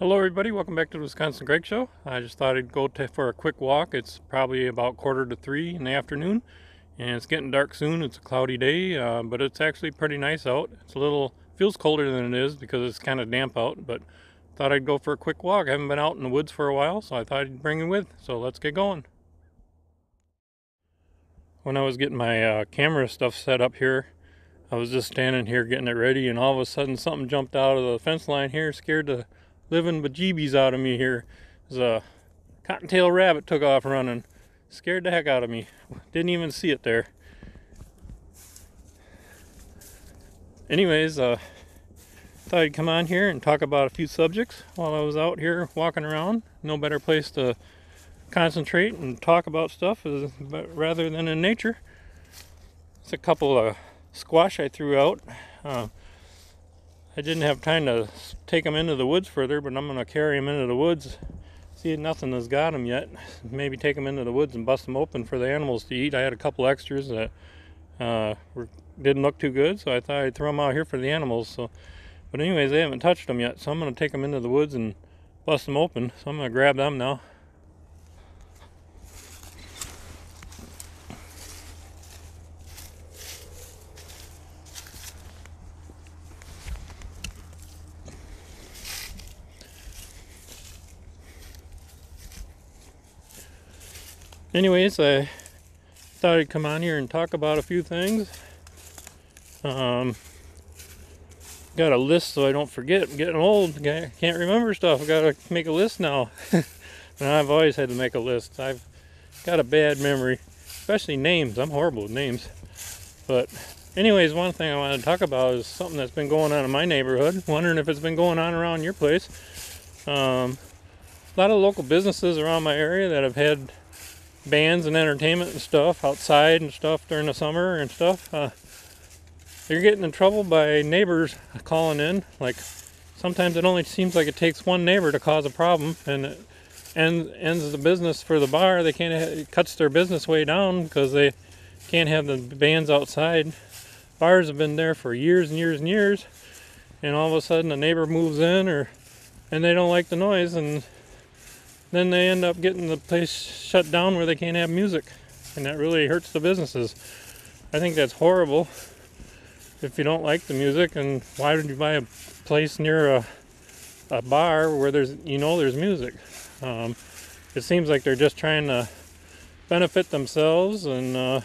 Hello everybody, welcome back to the Wisconsin Greg Show. I just thought I'd go for a quick walk. It's probably about 2:45 in the afternoon and it's getting dark soon. It's a cloudy day, but it's actually pretty nice out. It's a little, feels colder than it is because it's kind of damp out, but thought I'd go for a quick walk. I haven't been out in the woods for a while, so I thought I'd bring you with. So let's get going. When I was getting my camera stuff set up here, I was just standing here getting it ready, and all of a sudden something jumped out of the fence line here, scared the living bejeebies out of me here. There's a cottontail rabbit took off running. Scared the heck out of me. Didn't even see it there. Anyways, thought I'd come on here and talk about a few subjects while I was out here walking around. No better place to concentrate and talk about stuff rather than in nature. It's a couple of squash I threw out. I didn't have time to take them into the woods further, but I'm going to carry them into the woods. See, nothing has got them yet. Maybe take them into the woods and bust them open for the animals to eat. I had a couple extras that didn't look too good, so I thought I'd throw them out here for the animals. But anyways, they haven't touched them yet, so I'm going to take them into the woods and bust them open. So I'm going to grab them now. Anyways, I thought I'd come on here and talk about a few things. Got a list so I don't forget. I'm getting old. Can't remember stuff. I gotta make a list now. And I've always had to make a list. I've got a bad memory, especially names. I'm horrible with names. But anyways, one thing I wanted to talk about is something that's been going on in my neighborhood. Wondering if it's been going on around your place. A lot of local businesses around my area that have had bands and entertainment and stuff outside and stuff during the summer and stuff. They're getting in trouble by neighbors calling in. Like, sometimes it only seems like it takes one neighbor to cause a problem, and it ends the business for the bar. They can't. It cuts their business way down because they can't have the bands outside. Bars have been there for years and years and years, and all of a sudden a neighbor moves in, and they don't like the noise, and then they end up getting the place shut down where they can't have music, and that really hurts the businesses. I think that's horrible. If you don't like the music, and why would you buy a place near a bar where there's music? It seems like they're just trying to benefit themselves and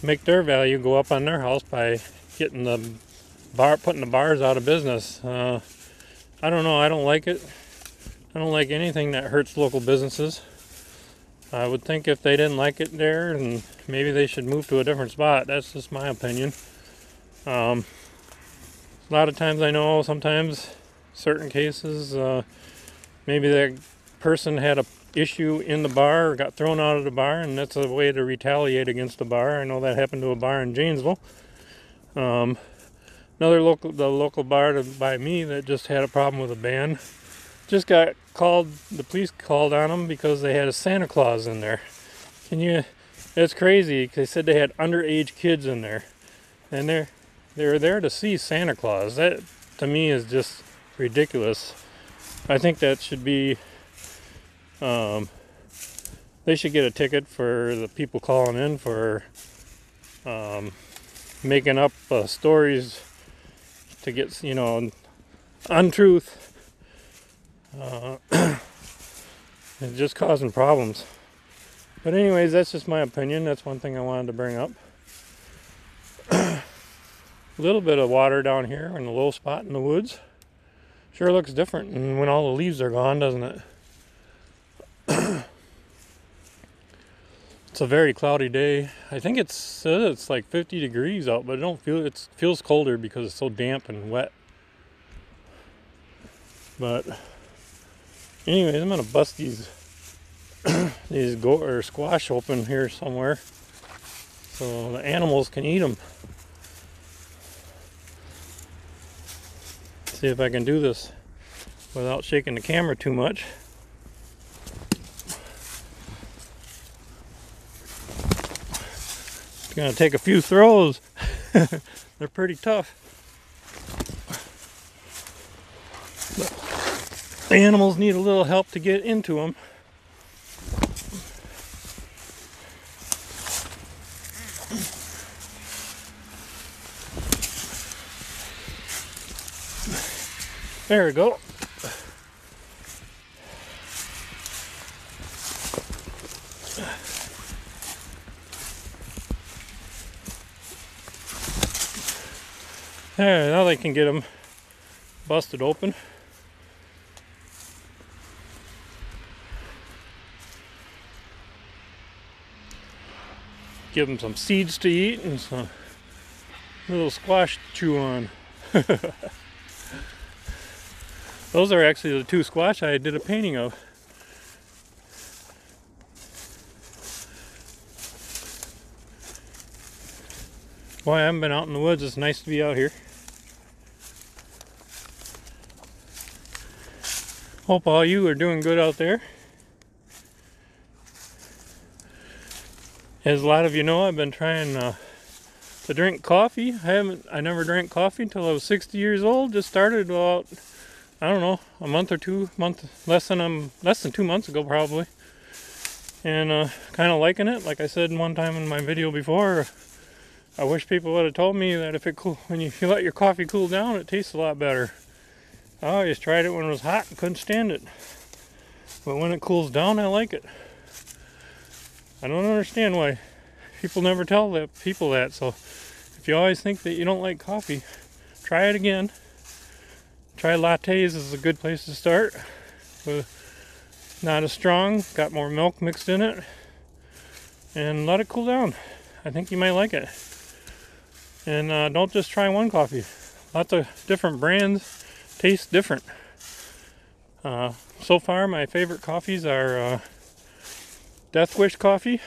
make their value go up on their house by putting the bars out of business. I don't know. I don't like it. I don't like anything that hurts local businesses. I would think if they didn't like it there, and maybe they should move to a different spot. That's just my opinion. A lot of times I know, sometimes, certain cases, maybe that person had a issue in the bar or got thrown out of the bar, and that's a way to retaliate against the bar. I know that happened to a bar in Janesville. The local bar by me that just had a problem with a band just got called. The police called on them because they had a Santa Claus in there. It's crazy. They said they had underage kids in there, and they were there to see Santa Claus. That to me is just ridiculous. I think that should be they should get a ticket for the people calling in for making up stories to get untruth. It's just causing problems. But anyways, that's just my opinion. That's one thing I wanted to bring up. A little bit of water down here in a low spot in the woods. Sure looks different when all the leaves are gone, doesn't it? It's a very cloudy day. I think it's like 50 degrees out, but it feels colder because it's so damp and wet. But anyways, I'm gonna bust these squash open here somewhere so the animals can eat them. See if I can do this without shaking the camera too much. It's gonna take a few throws. They're pretty tough. But The animals need a little help to get into them. There we go. There, now they can get them busted open. Give them some seeds to eat and some little squash to chew on. Those are actually the two squash I did a painting of. Boy, I haven't been out in the woods. It's nice to be out here. Hope all you are doing good out there. As a lot of you know, I've been trying to drink coffee. I never drank coffee until I was 60 years old. Just started about, I don't know, a month or 2 months, less than 2 months ago probably. And kind of liking it. Like I said one time in my video before, I wish people would have told me that when you let your coffee cool down, it tastes a lot better. I always tried it when it was hot and couldn't stand it. But when it cools down, I like it. I don't understand why people never tell people that. So if you always think that you don't like coffee, try it again. Try lattes is a good place to start. Not as strong, got more milk mixed in it. And let it cool down. I think you might like it. And don't just try one coffee. Lots of different brands taste different. So far my favorite coffees are Death Wish coffee,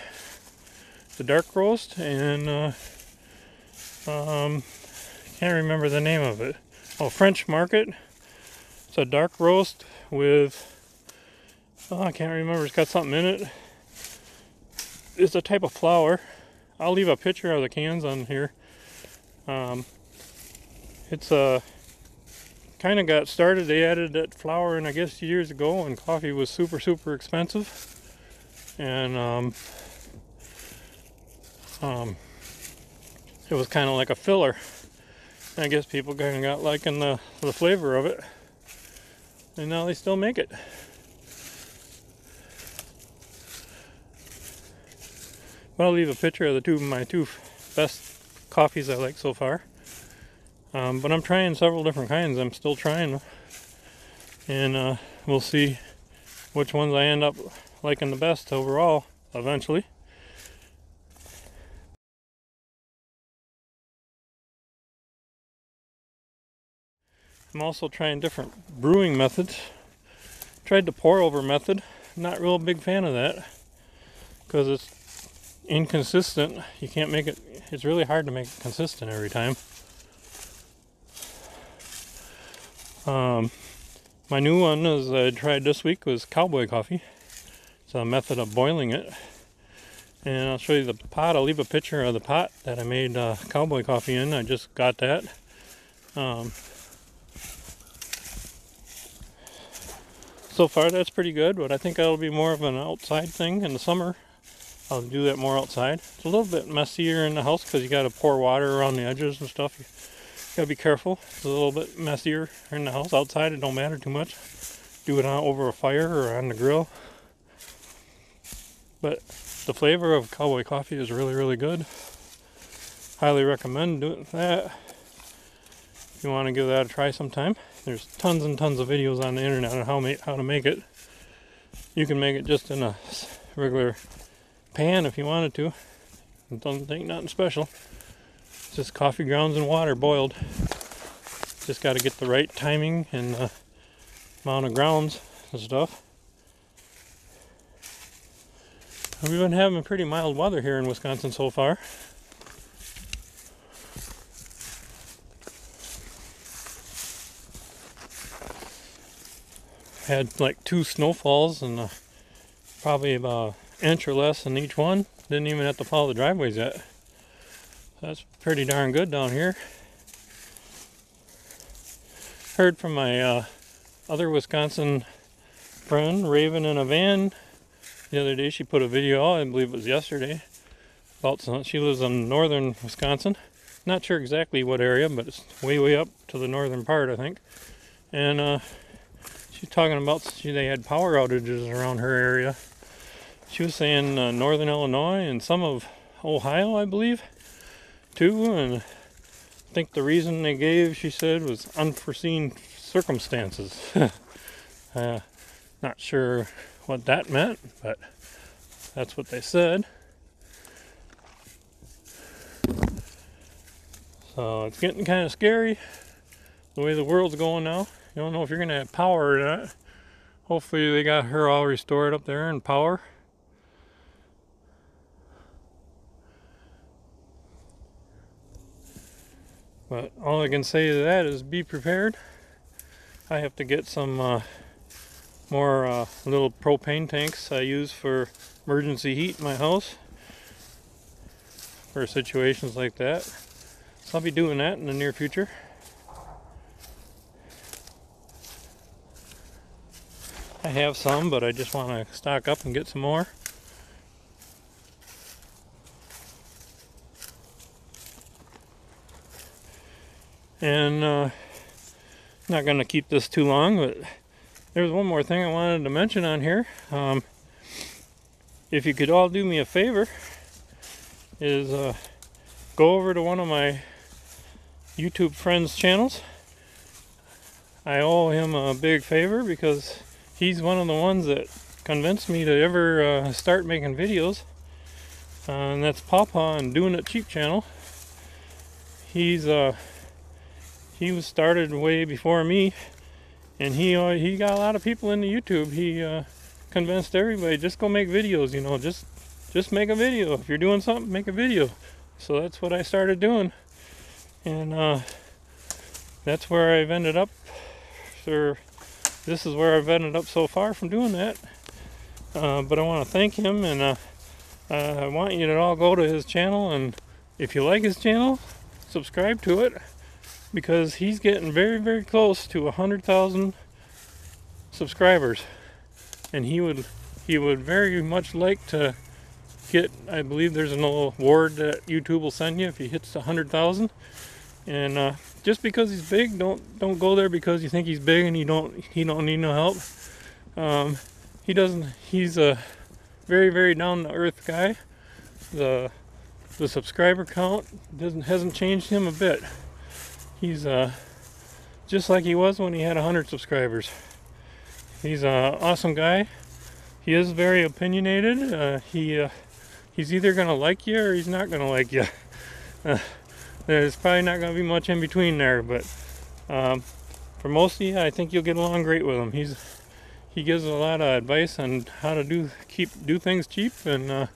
the dark roast, and can't remember the name of it. Oh, French Market. It's a dark roast with, I can't remember, it's got something in it. It's a type of flour. I'll leave a picture of the cans on here. It's kind of got started. They added that flour in, I guess, years ago, and coffee was super expensive. And it was kind of like a filler. I guess people kind of got liking the flavor of it, and now they still make it. But I'll leave a picture of my two best coffees I like so far. But I'm trying several different kinds. I'm still trying, and we'll see which ones I end up liking the best overall eventually. I'm also trying different brewing methods. Tried the pour over method. Not real big fan of that because it's inconsistent. You can't make it, it's really hard to make it consistent every time. My new one is I tried this week was cowboy coffee. It's a method of boiling it. And I'll show you the pot. I'll leave a picture of the pot that I made cowboy coffee in. I just got that. So far that's pretty good, but I think that'll be more of an outside thing in the summer. I'll do that more outside. It's a little bit messier in the house because you got to pour water around the edges and stuff. You gotta be careful. It's a little bit messier in the house. Outside it don't matter too much. Do it over a fire or on the grill. But the flavor of cowboy coffee is really good. Highly recommend doing that. If you want to give that a try sometime. There's tons and tons of videos on the internet on how to make it. You can make it just in a regular pan if you wanted to. It doesn't take nothing special. It's just coffee grounds and water boiled. Just got to get the right timing and the amount of grounds and stuff. We've been having pretty mild weather here in Wisconsin so far. Had like 2 snowfalls and probably about an inch or less in each one. Didn't even have to follow the driveways yet. That's pretty darn good down here. Heard from my other Wisconsin friend, Raven in a Van, the other day. She put a video out, I believe it was yesterday, about some, she lives in northern Wisconsin. Not sure exactly what area, but it's way up to the northern part, I think. And she's talking about they had power outages around her area. She was saying northern Illinois and some of Ohio, I believe, too. And I think the reason they gave, she said, was unforeseen circumstances. Not sure what that meant, but that's what they said. So it's getting kind of scary the way the world's going now. You don't know if you're going to have power or not. Hopefully they got her all restored up there in power. But all I can say to that is be prepared. I have to get some more little propane tanks I use for emergency heat in my house for situations like that. So I'll be doing that in the near future. I have some, but I just want to stock up and get some more. And not going to keep this too long, but there's one more thing I wanted to mention on here. If you could all do me a favor, is go over to one of my YouTube friends' channels. I owe him a big favor because he's one of the ones that convinced me to ever start making videos. And that's Pawpaw and Doing It Cheap channel. He was started way before me, and he got a lot of people into YouTube. He convinced everybody, just go make videos, you know, just make a video. If you're doing something, make a video. So that's what I started doing, and that's where I've ended up. This is where I've ended up so far from doing that. But I want to thank him, and I want you to all go to his channel, and if you like his channel, subscribe to it, because he's getting very close to 100,000 subscribers, and he would very much like to get, I believe there's an award that YouTube will send you if he hits 100,000. And just because he's big, don't go there because you think he's big and he don't need no help. He doesn't. He's a very down to earth guy. The subscriber count hasn't changed him a bit. He's just like he was when he had 100 subscribers. He's an awesome guy. He is very opinionated. He's either gonna like you or he's not gonna like you. There's probably not gonna be much in between there, but for most of you, I think you'll get along great with him. He gives a lot of advice on how to do things cheap and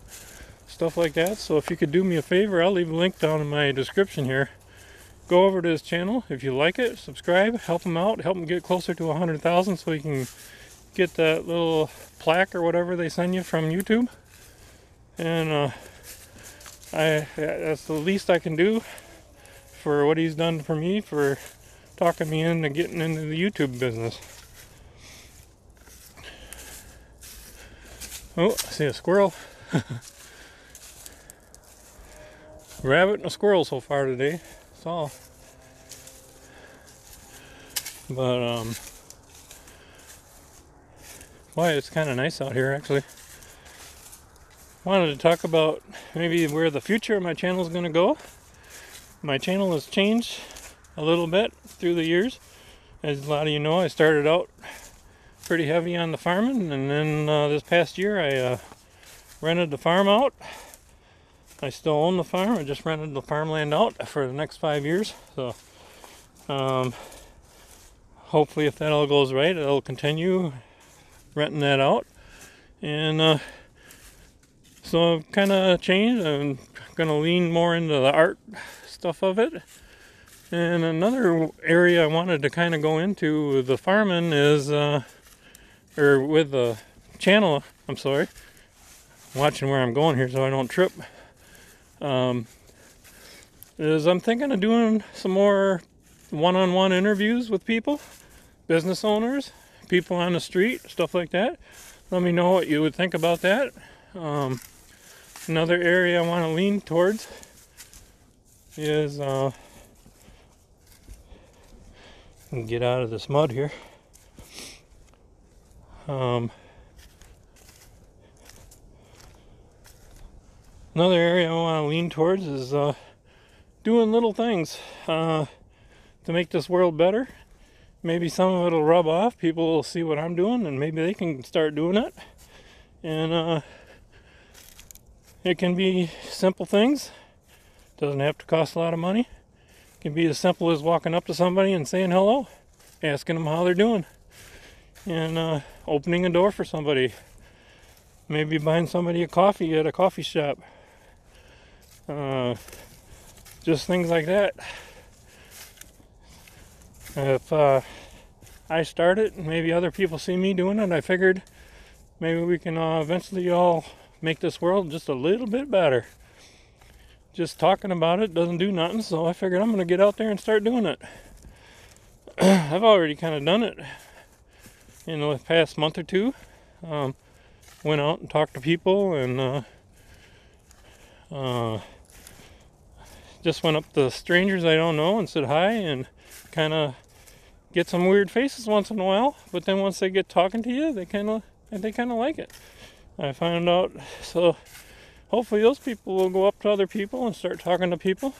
stuff like that. So if you could do me a favor, I'll leave a link down in my description here. Go over to his channel. If you like it, subscribe, help him out, help him get closer to 100,000 so he can get that little plaque or whatever they send you from YouTube. And that's the least I can do for what he's done for me, for talking me into getting into the YouTube business. Oh, I see a squirrel. Rabbit and a squirrel so far today. That's all. But boy, it's kind of nice out here actually. Wanted to talk about maybe where the future of my channel is going to go. My channel has changed a little bit through the years. As a lot of you know, I started out pretty heavy on the farming, and then this past year I rented the farm out. I still own the farm. I just rented the farmland out for the next 5 years. So hopefully if that all goes right, I'll continue renting that out. And so I've kind of changed. I'm going to lean more into the art stuff of it. And another area I wanted to kind of go into with the farming is, or with the channel, I'm sorry, watching where I'm going here so I don't trip, is I'm thinking of doing some more one-on-one interviews with people, business owners, people on the street, stuff like that. Let me know what you would think about that. Another area I want to lean towards is get out of this mud here. Another area I want to lean towards is doing little things to make this world better. Maybe some of it will rub off. People will see what I'm doing, and maybe they can start doing it. And it can be simple things. Doesn't have to cost a lot of money. It can be as simple as walking up to somebody and saying hello, asking them how they're doing, and opening a door for somebody. Maybe buying somebody a coffee at a coffee shop. Just things like that. If I start it, maybe other people see me doing it, I figured maybe we can eventually all make this world just a little bit better. Just talking about it doesn't do nothing, so I figured I'm going to get out there and start doing it. I've already kind of done it in the past month or two. Went out and talked to people, and just went up to strangers I don't know and said hi, and kind of get some weird faces once in a while. But then once they get talking to you, they kind of like it. I found out. So hopefully those people will go up to other people and start talking to people.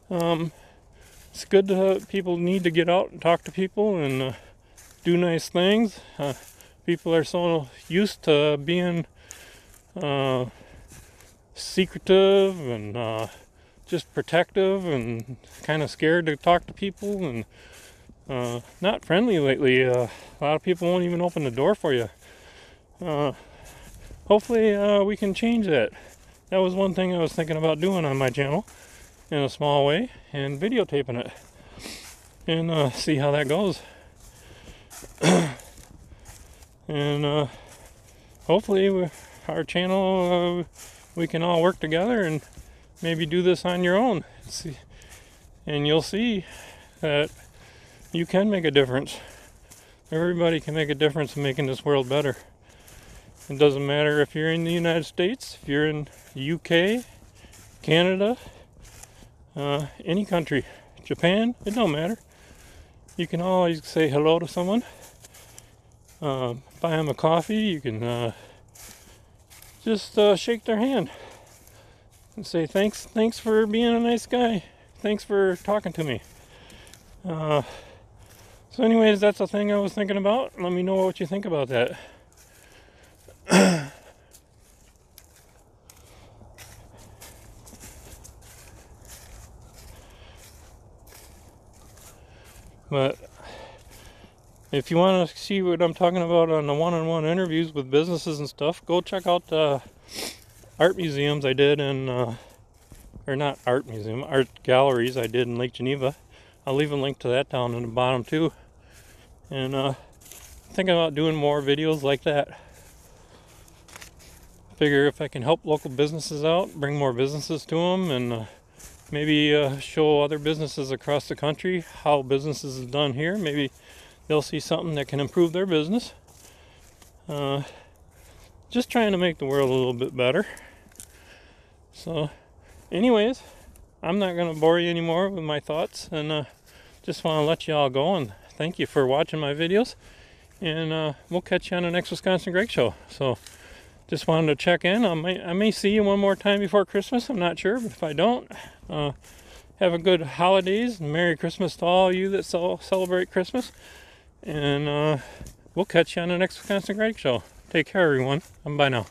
It's good to people need to get out and talk to people and do nice things. People are so used to being secretive and just protective and kind of scared to talk to people and not friendly lately. A lot of people won't even open the door for you. Hopefully we can change that. That was one thing I was thinking about doing on my channel in a small way, and videotaping it and see how that goes. And hopefully our channel, we can all work together and maybe do this on your own. And you'll see that you can make a difference. Everybody can make a difference in making this world better. It doesn't matter if you're in the United States, if you're in the UK, Canada, any country, Japan, it don't matter. You can always say hello to someone. Buy them a coffee. You can just shake their hand and say thanks for being a nice guy. Thanks for talking to me. So anyways, that's a thing I was thinking about. Let me know what you think about that. But if you want to see what I'm talking about on the one-on-one interviews with businesses and stuff, go check out the art museums I did in, or not art museum, art galleries I did in Lake Geneva. I'll leave a link to that down in the bottom too. And thinking about doing more videos like that. Figure if I can help local businesses out, bring more businesses to them, and maybe show other businesses across the country how business is done here. Maybe they'll see something that can improve their business. Just trying to make the world a little bit better. So anyways, I'm not going to bore you anymore with my thoughts, and just want to let you all go, and thank you for watching my videos, and we'll catch you on the next Wisconsin Greg Show. So just wanted to check in. I may see you one more time before Christmas. I'm not sure, but if I don't, have a good holidays and Merry Christmas to all you that celebrate Christmas. And we'll catch you on the next Wisconsin Greg Show. Take care, everyone. Bye now.